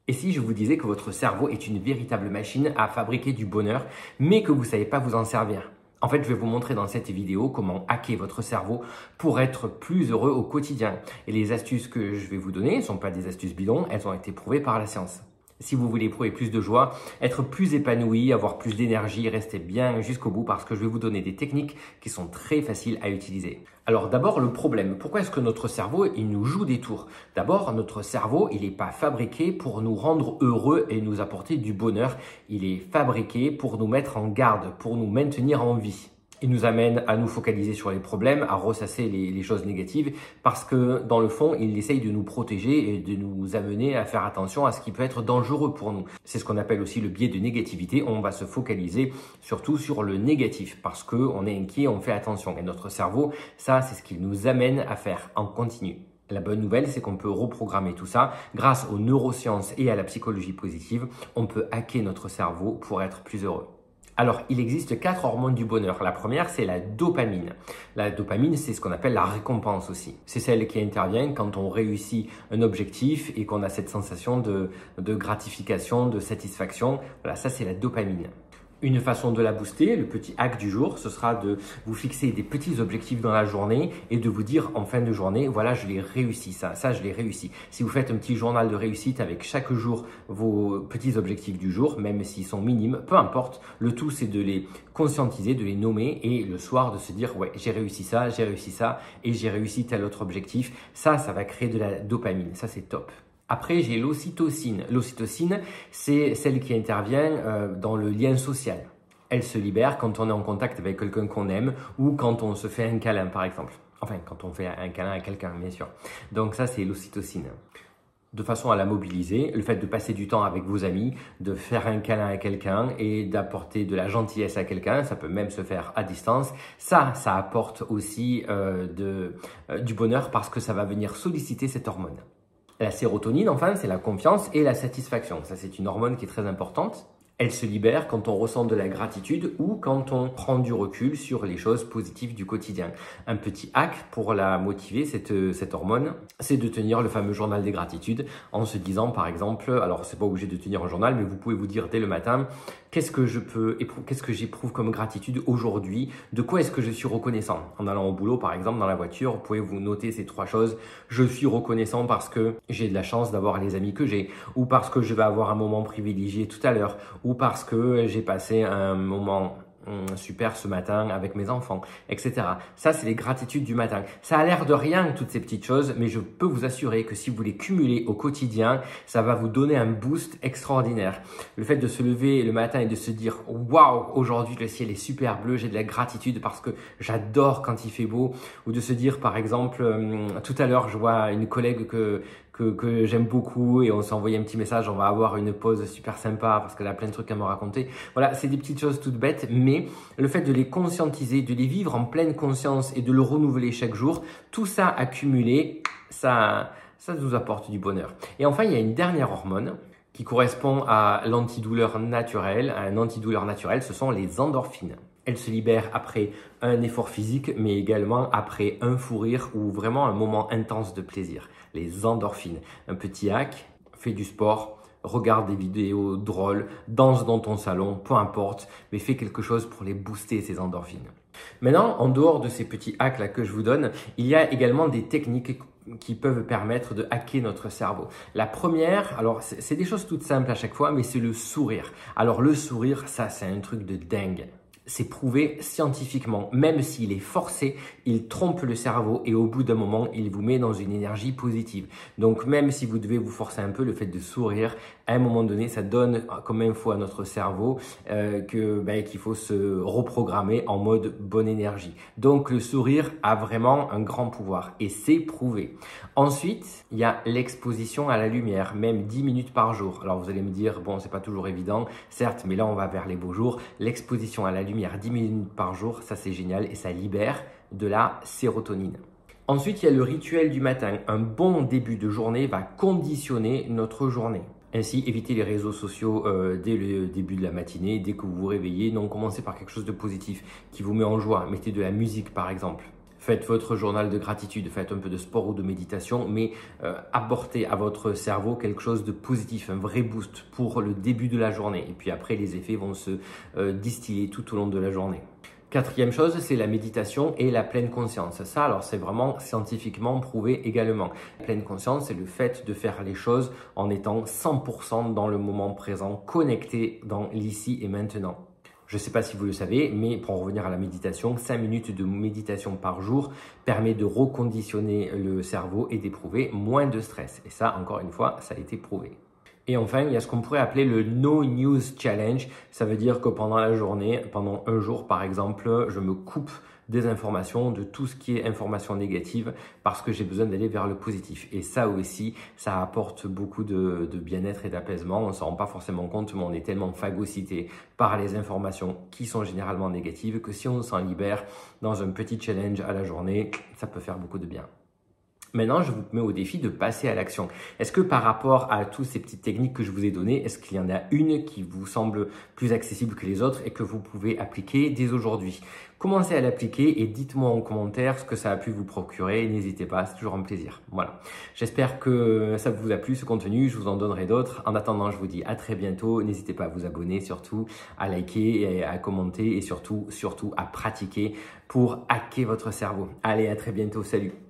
Et si je vous disais que votre cerveau est une véritable machine à fabriquer du bonheur, mais que vous ne savez pas vous en servir? En fait, je vais vous montrer dans cette vidéo comment hacker votre cerveau pour être plus heureux au quotidien. Et les astuces que je vais vous donner ne sont pas des astuces bidons, elles ont été prouvées par la science. Si vous voulez éprouver plus de joie, être plus épanoui, avoir plus d'énergie, restez bien jusqu'au bout parce que je vais vous donner des techniques qui sont très faciles à utiliser. Alors d'abord le problème, pourquoi est-ce que notre cerveau il nous joue des tours? D'abord notre cerveau il n'est pas fabriqué pour nous rendre heureux et nous apporter du bonheur, il est fabriqué pour nous mettre en garde, pour nous maintenir en vie. Il nous amène à nous focaliser sur les problèmes, à ressasser les choses négatives parce que dans le fond, il essaye de nous protéger et de nous amener à faire attention à ce qui peut être dangereux pour nous. C'est ce qu'on appelle aussi le biais de négativité. On va se focaliser surtout sur le négatif parce qu'on est inquiet, on fait attention. Et notre cerveau, ça, c'est ce qu'il nous amène à faire en continu. La bonne nouvelle, c'est qu'on peut reprogrammer tout ça. Grâce aux neurosciences et à la psychologie positive, on peut hacker notre cerveau pour être plus heureux. Alors, il existe 4 hormones du bonheur. La première, c'est la dopamine. La dopamine, c'est ce qu'on appelle la récompense aussi. C'est celle qui intervient quand on réussit un objectif et qu'on a cette sensation de gratification, de satisfaction. Voilà, ça, c'est la dopamine. Une façon de la booster, le petit hack du jour, ce sera de vous fixer des petits objectifs dans la journée et de vous dire en fin de journée, voilà, je l'ai réussi, ça je l'ai réussi. Si vous faites un petit journal de réussite avec chaque jour vos petits objectifs du jour, même s'ils sont minimes, peu importe, le tout c'est de les conscientiser, de les nommer et le soir de se dire, ouais, j'ai réussi ça et j'ai réussi tel autre objectif. Ça va créer de la dopamine, ça c'est top. Après, j'ai l'ocytocine. L'ocytocine, c'est celle qui intervient dans le lien social. Elle se libère quand on est en contact avec quelqu'un qu'on aime ou quand on se fait un câlin, par exemple. Enfin, quand on fait un câlin à quelqu'un, bien sûr. Donc ça, c'est l'ocytocine. De façon à la mobiliser, le fait de passer du temps avec vos amis, de faire un câlin à quelqu'un et d'apporter de la gentillesse à quelqu'un, ça peut même se faire à distance. Ça apporte aussi du bonheur parce que ça va venir solliciter cette hormone. La sérotonine, enfin, c'est la confiance et la satisfaction. Ça, c'est une hormone qui est très importante. Elle se libère quand on ressent de la gratitude ou quand on prend du recul sur les choses positives du quotidien. Un petit hack pour la motiver, cette hormone, c'est de tenir le fameux journal des gratitudes en se disant, par exemple, alors c'est pas obligé de tenir un journal, mais vous pouvez vous dire dès le matin, qu'est-ce que j'éprouve comme gratitude aujourd'hui? De quoi est-ce que je suis reconnaissant? En allant au boulot, par exemple, dans la voiture, vous pouvez vous noter ces 3 choses. Je suis reconnaissant parce que j'ai de la chance d'avoir les amis que j'ai, ou parce que je vais avoir un moment privilégié tout à l'heure, ou parce que j'ai passé un moment super ce matin avec mes enfants, etc. Ça, c'est les gratitudes du matin. Ça a l'air de rien, toutes ces petites choses, mais je peux vous assurer que si vous les cumulez au quotidien, ça va vous donner un boost extraordinaire. Le fait de se lever le matin et de se dire « Waouh, aujourd'hui le ciel est super bleu, j'ai de la gratitude parce que j'adore quand il fait beau » ou de se dire par exemple, tout à l'heure, je vois une collègue que j'aime beaucoup et on s'est envoyé un petit message, on va avoir une pause super sympa parce qu'elle a plein de trucs à me raconter. Voilà, c'est des petites choses toutes bêtes, mais le fait de les conscientiser, de les vivre en pleine conscience et de le renouveler chaque jour, tout ça accumulé, ça nous apporte du bonheur. Et enfin, il y a une dernière hormone qui correspond à l'antidouleur naturelle. Un antidouleur naturel, ce sont les endorphines. Elle se libère après un effort physique, mais également après un fou rire ou vraiment un moment intense de plaisir. Les endorphines. Un petit hack, fais du sport, regarde des vidéos drôles, danse dans ton salon, peu importe, mais fais quelque chose pour les booster, ces endorphines. Maintenant, en dehors de ces petits hacks là que je vous donne, il y a également des techniques qui peuvent permettre de hacker notre cerveau. La première, alors c'est des choses toutes simples à chaque fois, mais c'est le sourire. Alors le sourire, ça c'est un truc de dingue. C'est prouvé scientifiquement, même s'il est forcé, il trompe le cerveau et au bout d'un moment, il vous met dans une énergie positive. Donc même si vous devez vous forcer un peu, le fait de sourire, à un moment donné, ça donne comme info à notre cerveau qu'il faut se reprogrammer en mode bonne énergie. Donc le sourire a vraiment un grand pouvoir et c'est prouvé. Ensuite, il y a l'exposition à la lumière, même 10 minutes par jour. Alors vous allez me dire, bon, c'est pas toujours évident, certes, mais là on va vers les beaux jours. L'exposition à la lumière 10 minutes par jour, ça c'est génial et ça libère de la sérotonine. Ensuite, il y a le rituel du matin. Un bon début de journée va conditionner notre journée. Ainsi, évitez les réseaux sociaux dès le début de la matinée, dès que vous vous réveillez. Non, commencez par quelque chose de positif qui vous met en joie. Mettez de la musique par exemple. Faites votre journal de gratitude, faites un peu de sport ou de méditation, mais apportez à votre cerveau quelque chose de positif, un vrai boost pour le début de la journée. Et puis après, les effets vont se distiller tout au long de la journée. Quatrième chose, c'est la méditation et la pleine conscience. Ça, alors, c'est vraiment scientifiquement prouvé également. La pleine conscience, c'est le fait de faire les choses en étant 100% dans le moment présent, connecté dans l'ici et maintenant. Je ne sais pas si vous le savez, mais pour en revenir à la méditation, 5 minutes de méditation par jour permet de reconditionner le cerveau et d'éprouver moins de stress. Et ça, encore une fois, ça a été prouvé. Et enfin, il y a ce qu'on pourrait appeler le No News Challenge. Ça veut dire que pendant la journée, pendant un jour par exemple, je me coupe des informations, de tout ce qui est information négative parce que j'ai besoin d'aller vers le positif. Et ça aussi, ça apporte beaucoup de bien-être et d'apaisement. On ne s'en rend pas forcément compte, mais on est tellement phagocyté par les informations qui sont généralement négatives que si on s'en libère dans un petit challenge à la journée, ça peut faire beaucoup de bien. Maintenant, je vous mets au défi de passer à l'action. Est-ce que par rapport à toutes ces petites techniques que je vous ai données, est-ce qu'il y en a une qui vous semble plus accessible que les autres et que vous pouvez appliquer dès aujourd'hui? Commencez à l'appliquer et dites-moi en commentaire ce que ça a pu vous procurer. N'hésitez pas, c'est toujours un plaisir. Voilà. J'espère que ça vous a plu ce contenu. Je vous en donnerai d'autres. En attendant, je vous dis à très bientôt. N'hésitez pas à vous abonner, surtout à liker et à commenter et surtout à pratiquer pour hacker votre cerveau. Allez, à très bientôt. Salut!